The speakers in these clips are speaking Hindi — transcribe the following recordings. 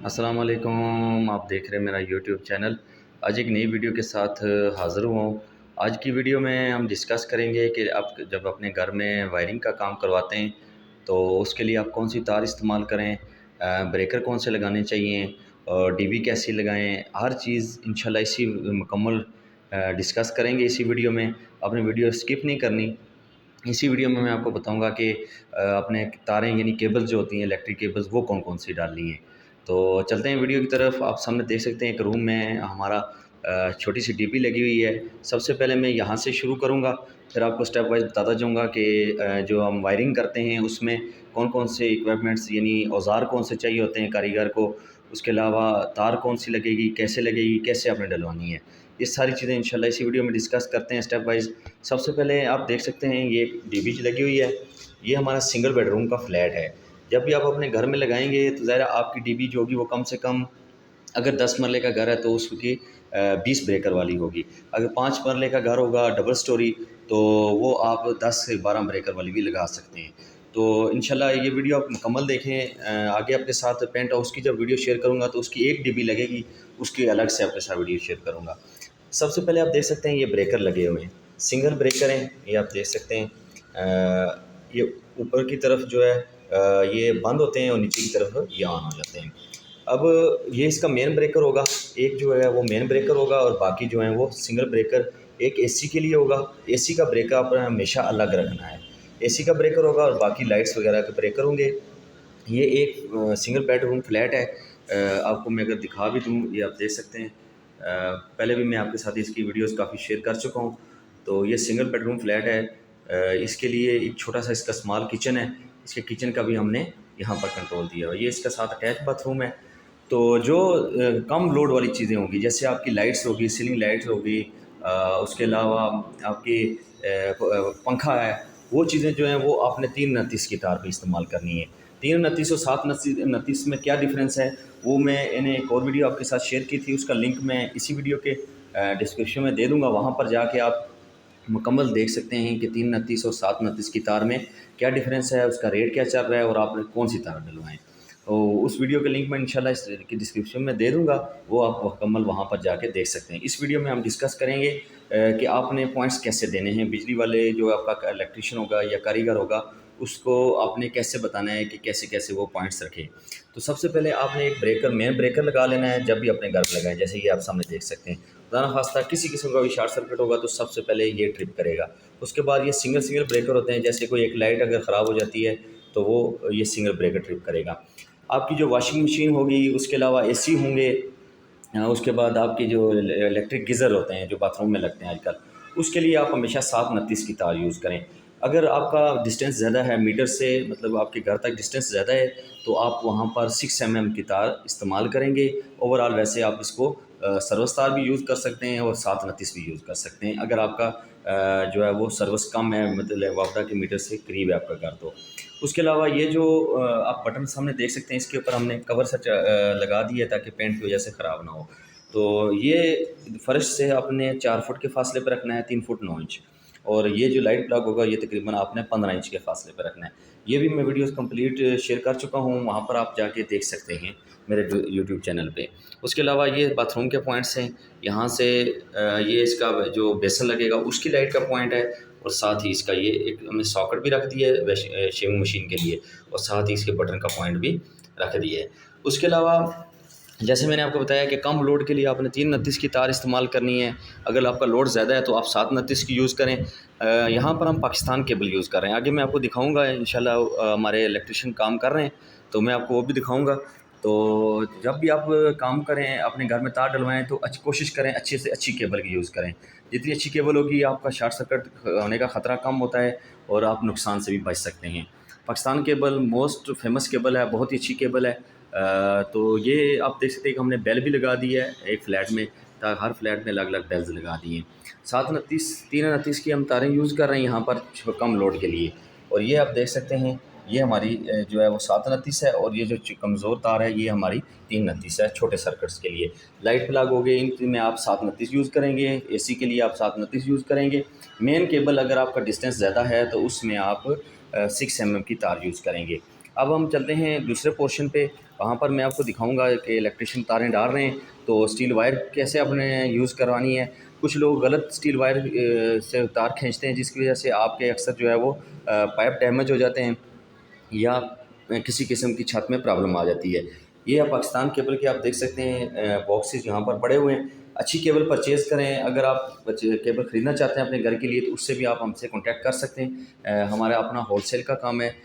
अस्सलाम वालेकुम। आप देख रहे हैं मेरा यूट्यूब चैनल। आज एक नई वीडियो के साथ हाज़िर हुआ हूँ। आज की वीडियो में हम डिस्कस करेंगे कि आप जब अपने घर में वायरिंग का काम करवाते हैं तो उसके लिए आप कौन सी तार इस्तेमाल करें, ब्रेकर कौन से लगाने चाहिए और डीबी कैसी लगाएं। हर चीज़ इंशाल्लाह इसी मुकम्मल डिस्कस करेंगे इसी वीडियो में। आपने वीडियो स्किप नहीं करनी। इसी वीडियो में मैं आपको बताऊंगा कि अपने तारें यानी केबल्स जो होती हैं, इलेक्ट्रिक केबल्स, वो कौन कौन सी डालनी है। तो चलते हैं वीडियो की तरफ। आप सामने देख सकते हैं एक रूम में हमारा छोटी सी डीपी लगी हुई है। सबसे पहले मैं यहाँ से शुरू करूँगा, फिर आपको स्टेप वाइज बताता जाऊँगा कि जो हम वायरिंग करते हैं उसमें कौन कौन से इक्विपमेंट्स यानी औज़ार कौन से चाहिए होते हैं कारीगर को। उसके अलावा तार कौन सी लगेगी, कैसे आपने डलवानी है। ये सारी चीज़ें इंशाल्लाह इसी वीडियो में डिस्कस करते हैं स्टेप वाइज। सबसे पहले आप देख सकते हैं ये एक डीबी लगी हुई है। ये हमारा सिंगल बेडरूम का फ्लैट है। जब भी आप अपने घर में लगाएंगे तो ज़ाहिर है आपकी डीबी जो होगी वो कम से कम, अगर 10 मरले का घर है तो उसकी 20 ब्रेकर वाली होगी। अगर 5 मरले का घर होगा डबल स्टोरी तो वो आप 10 से 12 ब्रेकर वाली भी लगा सकते हैं। तो इंशाल्लाह ये वीडियो आप मुकम्मल देखें। आगे आपके साथ पेंट हाउस की जब वीडियो शेयर करूँगा तो उसकी एक डीबी लगेगी, उसकी अलग से आपके साथ वीडियो शेयर करूँगा। सबसे पहले आप देख सकते हैं ये ब्रेकर लगे हुए हैं, सिंगल ब्रेकर हैं। ये आप देख सकते हैं ये ऊपर की तरफ जो है ये बंद होते हैं और नीचे की तरफ ये ऑन हो जाते हैं। अब ये इसका मेन ब्रेकर होगा, एक जो है वो मेन ब्रेकर होगा और बाकी जो है वो सिंगल ब्रेकर। एक एसी के लिए होगा, एसी का ब्रेकर आपने हमेशा अलग रखना है। एसी का ब्रेकर होगा और बाकी लाइट्स वगैरह के ब्रेकर होंगे। ये एक सिंगल बेडरूम फ्लैट है। आपको मैं अगर दिखा भी दूँ, ये आप देख सकते हैं। पहले भी मैं आपके साथ इसकी वीडियोस काफ़ी शेयर कर चुका हूँ। तो ये सिंगल बेडरूम फ्लैट है। इसके लिए एक छोटा सा इसका स्मॉल किचन है। इसके किचन का भी हमने यहाँ पर कंट्रोल दिया हुआ है। ये इसका साथ अटैच बाथरूम है। तो जो कम लोड वाली चीज़ें होंगी, जैसे आपकी लाइट्स होगी, सीलिंग लाइट्स होगी, उसके अलावा आपकी पंखा है, वो चीज़ें जो हैं वो आपने 329 की तार पे इस्तेमाल करनी है। 329 और 729 में क्या डिफरेंस है वो मैं इन्हें एक और वीडियो आपके साथ शेयर की थी, उसका लिंक मैं इसी वीडियो के डिस्क्रिप्शन में दे दूँगा। वहाँ पर जाके आप मुकम्मल देख सकते हैं कि 329 और 729 की तार में क्या डिफरेंस है, उसका रेट क्या चल रहा है और आपने कौन सी तार डलवाएँ। तो उस वीडियो का लिंक मैं इंशाल्लाह इस की डिस्क्रिप्शन में दे दूँगा, वो आप मुकम्मल वहाँ पर जाके देख सकते हैं। इस वीडियो में हम डिस्कस करेंगे कि आपने पॉइंट्स कैसे देने हैं। बिजली वाले जो आपका इलेक्ट्रीशियन होगा या कारीगर होगा, उसको आपने कैसे बताना है कि कैसे-कैसे वो पॉइंट्स रखे। तो सबसे पहले आपने एक ब्रेकर, मेन ब्रेकर लगा लेना है जब भी अपने घर में लगाएँ। जैसे ये आप सामने देख सकते हैं। खुदा ना खास्ता किसी किस्म का भी शॉर्ट सर्किट होगा तो सबसे पहले ये ट्रिप करेगा। उसके बाद ये सिंगल ब्रेकर होते हैं, जैसे कोई एक लाइट अगर ख़राब हो जाती है तो वो ये सिंगल ब्रेकर ट्रिप करेगा। आपकी जो वॉशिंग मशीन होगी, उसके अलावा एसी होंगे, उसके बाद आपके जो इलेक्ट्रिक गीज़र होते हैं जो बाथरूम में लगते हैं आजकल, उसके लिए आप हमेशा 729 की तार यूज़ करें। अगर आपका डिस्टेंस ज़्यादा है मीटर से, मतलब आपके घर तक डिस्टेंस ज़्यादा है, तो आप वहाँ पर 6 mm की तार इस्तेमाल करेंगे। ओवरऑल वैसे आप इसको सर्विस तार भी यूज़ कर सकते हैं और 729 भी यूज़ कर सकते हैं। अगर आपका जो है वो सर्विस कम है, मतलब वापडा के मीटर से करीब है आपका घर, तो उसके अलावा ये जो आप बटन सामने देख सकते हैं, इसके ऊपर हमने कवर सेट लगा दिया ताकि पेंट की वजह से ख़राब ना हो। तो ये फ़र्श से आपने 4 फुट के फासले पर रखना है, 3 फुट 9 इंच। और ये जो लाइट प्लग होगा ये तकरीबन आपने 15 इंच के फासले पर रखना है। ये भी मैं वीडियोस कंप्लीट शेयर कर चुका हूँ, वहाँ पर आप जाके देख सकते हैं मेरे यूट्यूब चैनल पे। उसके अलावा ये बाथरूम के पॉइंट्स हैं। यहाँ से ये इसका जो बेसन लगेगा उसकी लाइट का पॉइंट है, और साथ ही इसका ये एक हमने सॉकेट भी रख दिया है शेविंग मशीन के लिए, और साथ ही इसके बटन का पॉइंट भी रख दिया है। उसके अलावा जैसे मैंने आपको बताया कि कम लोड के लिए आपने 329 की तार इस्तेमाल करनी है। अगर आपका लोड ज़्यादा है तो आप 729 की यूज़ करें। यहाँ पर हम पाकिस्तान केबल यूज़ कर रहे हैं। आगे मैं आपको दिखाऊंगा इंशाल्लाह, हमारे इलेक्ट्रिशियन काम कर रहे हैं तो मैं आपको वो भी दिखाऊंगा। तो जब भी आप काम करें, अपने घर में तार डलवाएं तो कोशिश करें अच्छे से अच्छी केबल की यूज़ करें। जितनी अच्छी केबल होगी आपका शॉर्ट सर्किट होने का ख़तरा कम होता है और आप नुकसान से भी बच सकते हैं। Pakistan cable most famous cable है, बहुत ही अच्छी केबल है। तो ये आप देख सकते हैं कि हमने बेल भी लगा दी है एक फ़्लैट में, हर फ्लैट में अलग अलग बेल्स लगा दिए हैं। 329 की हम तारें यूज़ कर रहे हैं यहाँ पर कम लोड के लिए। और ये आप देख सकते हैं ये हमारी जो है वो 729 है, और ये जो कमज़ोर तार है ये हमारी 329 है छोटे सर्किट्स के लिए। लाइट प्लग हो गए, इनमें आप 729 यूज़ करेंगे। एसी के लिए आप 729 यूज़ करेंगे। मेन केबल अगर आपका डिस्टेंस ज़्यादा है तो उसमें आप 6 mm की तार यूज़ करेंगे। अब हम चलते हैं दूसरे पोर्शन पे। वहाँ पर मैं आपको दिखाऊंगा कि इलेक्ट्रिशियन तारें डाल रहे हैं तो स्टील वायर कैसे अपने यूज़ करवानी है। कुछ लोग गलत स्टील वायर से तार खींचते हैं, जिसकी वजह से आपके अक्सर जो है वो पाइप डैमेज हो जाते हैं या किसी किस्म की छत में प्रॉब्लम आ जाती है। ये आप पाकिस्तान केबल के आप देख सकते हैं बॉक्सेस यहाँ पर पड़े हुए हैं। अच्छी केबल परचेज़ करें। अगर आप केबल ख़रीदना चाहते हैं अपने घर के लिए तो उससे भी आप हमसे कॉन्टैक्ट कर सकते हैं। हमारा अपना होलसेल का काम है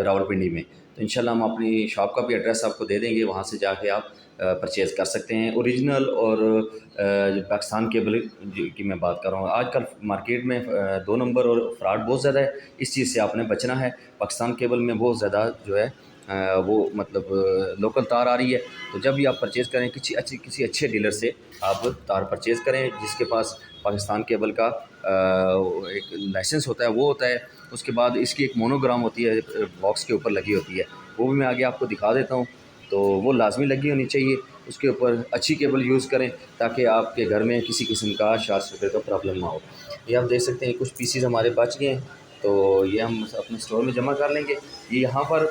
रावलपिंडी में। तो इंशाल्लाह हम अपनी शॉप का भी एड्रेस आपको दे देंगे, वहाँ से जाके आप परचेज़ कर सकते हैं। ओरिजिनल और पाकिस्तान केबल की मैं बात कर रहा हूँ। आजकल मार्केट में 2 नंबर और फ्रॉड बहुत ज़्यादा है, इस चीज़ से आपने बचना है। पाकिस्तान केबल में बहुत ज़्यादा जो है वो मतलब लोकल तार आ रही है। तो जब भी आप परचेज़ करें किसी अच्छे डीलर से आप तार परचेज़ करें जिसके पास पाकिस्तान केबल का एक लाइसेंस होता है, वो होता है। उसके बाद इसकी एक मोनोग्राम होती है, बॉक्स के ऊपर लगी होती है, वो भी मैं आगे आपको दिखा देता हूँ। तो वो लाजमी लगी होनी चाहिए। उसके ऊपर अच्छी केबल यूज़ करें ताकि आपके घर में किसी किस्म का शॉर्ट सर्किट का प्रॉब्लम ना हो। ये आप देख सकते हैं कुछ पीसीज हमारे बच गए हैं, तो ये हम अपने स्टोर में जमा कर लेंगे। ये यहाँ पर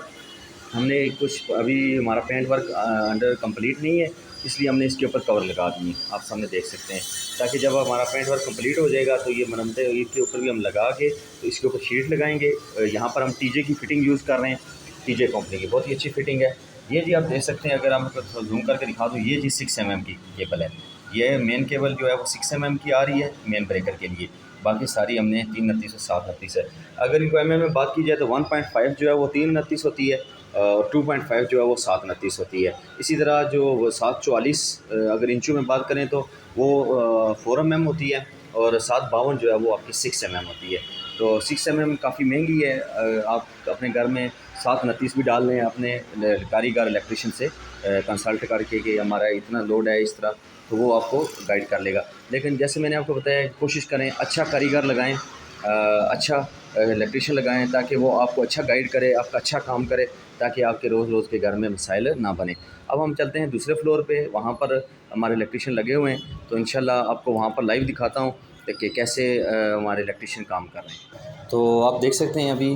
हमने कुछ अभी हमारा पेंट वर्क अंडर कंप्लीट नहीं है, इसलिए हमने इसके ऊपर कवर लगा दिए, आप सामने देख सकते हैं। ताकि जब हमारा पेंट वर्क कंप्लीट हो जाएगा तो ये मरम्मतें इसके ऊपर भी हम लगा के तो इसके ऊपर शीट लगाएंगे। यहाँ पर हम टीजे की फ़िटिंग यूज़ कर रहे हैं, टीजे कंपनी की बहुत ही अच्छी फ़िटिंग है। ये जी आप देख सकते हैं, अगर आपको थोड़ा जूम करके दिखा दूँ, ये जी 6 mm की केबल है। ये मेन केबल जो है वो 6 mm की आ रही है मेन ब्रेकर के लिए। बाकी सारी हमने 329 और 729 है। अगर इनको में बात की जाए तो 1.5 जो है वो 329 होती है और 2.5 जो है वो 729 होती है। इसी तरह जो 744 अगर इंचों में बात करें तो वो 4 mm होती है और 752 जो है वो आपकी 6 mm होती है। तो 6 mm काफ़ी महंगी है। आप अपने घर में 729 भी डाल लें अपने कारीगर इलेक्ट्रिशियन से कंसल्ट करके कि हमारा इतना लोड है इस तरह, तो वो आपको गाइड कर लेगा। लेकिन जैसे मैंने आपको बताया, कोशिश करें अच्छा कारीगर लगाएं, अच्छा इलेक्ट्रिशियन लगाएं ताकि वो आपको अच्छा गाइड करे, आपका अच्छा काम करे, ताकि आपके रोज़ के घर में मसाइल ना बने। अब हम चलते हैं दूसरे फ्लोर पे, वहाँ पर हमारे इलेक्ट्रिशियन लगे हुए हैं, तो इंशाल्लाह आपको वहाँ पर लाइव दिखाता हूँ कि कैसे हमारे इलेक्ट्रिशियन काम कर रहे हैं। तो आप देख सकते हैं अभी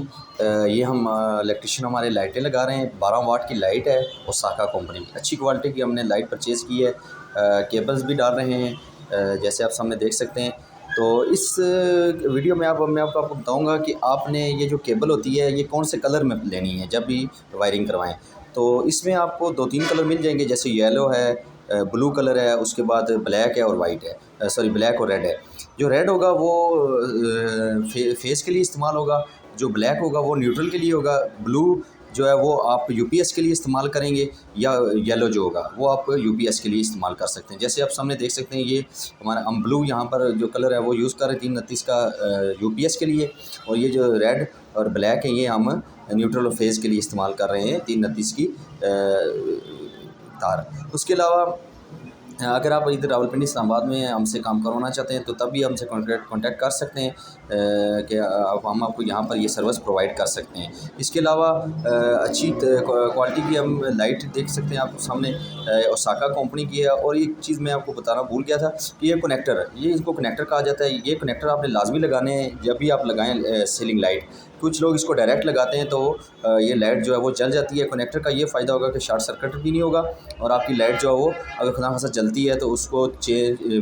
ये हम इलेक्ट्रिशियन हमारे लाइटें लगा रहे हैं। 12 वाट की लाइट है ओसाका कंपनी की, अच्छी क्वालिटी की हमने लाइट परचेज़ की है। केबल्स भी डाल रहे हैं जैसे आप सामने देख सकते हैं। तो इस वीडियो में मैं आपको बताऊंगा कि आपने ये जो केबल होती है ये कौन से कलर में लेनी है जब भी वायरिंग करवाएं। तो इसमें आपको 2-3 कलर मिल जाएंगे, जैसे येलो है, ब्लू कलर है, उसके बाद ब्लैक है और वाइट है, सॉरी ब्लैक और रेड है। जो रेड होगा वो फेस के लिए इस्तेमाल होगा, जो ब्लैक होगा वो न्यूट्रल के लिए होगा, ब्लू जो है वो आप यूपीएस के लिए इस्तेमाल करेंगे, या येलो जो होगा वो आप यूपीएस के लिए इस्तेमाल कर सकते हैं। जैसे आप सामने देख सकते हैं ये हमारा हम ब्लू यहाँ पर जो कलर है वो यूज़ कर रहे हैं 329 का यूपीएस के लिए, और ये जो रेड और ब्लैक है ये हम न्यूट्रल और फेज़ के लिए इस्तेमाल कर रहे हैं 329 की तार। उसके अलावा अगर आप इधर रावलपिंडी इस्लामाबाद में हमसे काम करवाना चाहते हैं तो तब भी हमसे कॉन्टैक्ट कर सकते हैं कि हम आपको यहाँ पर ये सर्विस प्रोवाइड कर सकते हैं। इसके अलावा अच्छी क्वालिटी की हम लाइट देख सकते हैं आपको सामने, ओसाका कंपनी की है। और एक चीज़ मैं आपको बताना भूल गया था कि ये कनेक्टर है, ये इसको कनेक्टर कहा जाता है। ये कनेक्टर आपने लाजमी लगाने हैं जब भी आप लगाएँ सीलिंग लाइट। कुछ लोग इसको डायरेक्ट लगाते हैं तो ये लाइट जो है वो जल जाती है। कनेक्टर का ये फ़ायदा होगा कि शॉर्ट सर्किट भी नहीं होगा और आपकी लाइट जो है वो अगर खुदा खासा जलती है तो उसको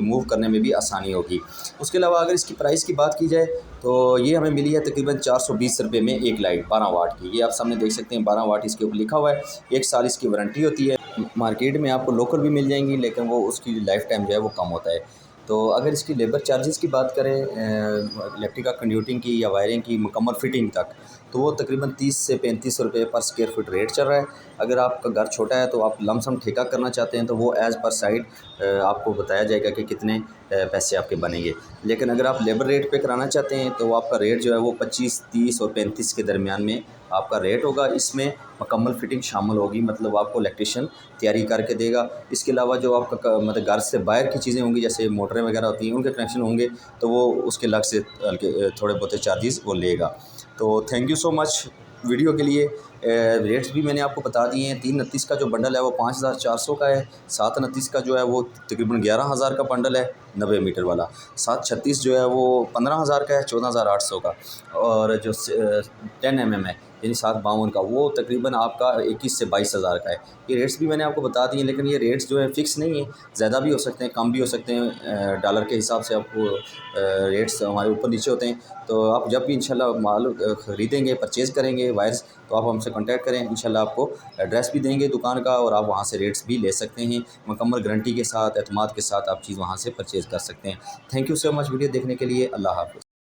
मूव करने में भी आसानी होगी। उसके अलावा अगर इसकी प्राइस की बात की जाए तो ये हमें मिली है तकरीबन 420 रुपये में एक लाइट 12 वाट की। ये आप सामने देख सकते हैं 12 वाट इसके ऊपर लिखा हुआ है। 1 साल इसकी वारंटी होती है। मार्केट में आपको लोकल भी मिल जाएंगी लेकिन वो उसकी लाइफ टाइम जो है वो कम होता है। तो अगर इसकी लेबर चार्जेस की बात करें इलेक्ट्रिक कंड्यूटिंग की या वायरिंग की मुकम्मल फिटिंग तक, तो वो तकरीबन 30 से 35 रुपये पर स्क्वायर फुट रेट चल रहा है। अगर आपका घर छोटा है तो आप लमसम ठेका करना चाहते हैं तो वो एज़ पर साइड आपको बताया जाएगा कि कितने पैसे आपके बनेंगे। लेकिन अगर आप लेबर रेट पे कराना चाहते हैं तो आपका रेट जो है वो 25, 30 और 35 के दरमियान में आपका रेट होगा। इसमें मुकम्मल फिटिंग शामिल होगी, मतलब आपको इलेक्ट्रिशियन तैयारी करके देगा। इसके अलावा जो आपका मतलब घर से बाहर की चीज़ें होंगी जैसे मोटरें वगैरह होती हैं उनके कनेक्शन होंगे तो वो उसके अलग से थोड़े बहुत चार्जेस वो लेगा। तो thank you so much video के लिए। रेट्स भी मैंने आपको बता दिए हैं। 329 का जो बंडल है वो 5400 का है। 729 का जो है वो तकरीबन 11000 का बंडल है 90 मीटर वाला। 736 जो है वो 15000 का है 14800 का। और जो 10 mm है यानी 752 का, वो तकरीबन आपका 21 से 22 हज़ार का है। ये रेट्स भी मैंने आपको बता दिए, लेकिन ये रेट्स जो है फ़िक्स नहीं है, ज़्यादा भी हो सकते हैं, कम भी हो सकते हैं। डॉलर के हिसाब से आपको रेट्स हमारे ऊपर नीचे होते हैं। तो आप जब भी इंशाल्लाह माल ख़रीदेंगे, परचेज़ करेंगे वायर्स, तो आप हमसे कॉन्टैक्ट करें। इंशाल्लाह आपको एड्रेस भी देंगे दुकान का, और आप वहाँ से रेट्स भी ले सकते हैं। मुकम्मल गारंटी के साथ, एतमाद के साथ आप चीज़ वहाँ से परचेज़ कर सकते हैं। Thank you so much video देखने के लिए। अल्लाह हाफ़िज़।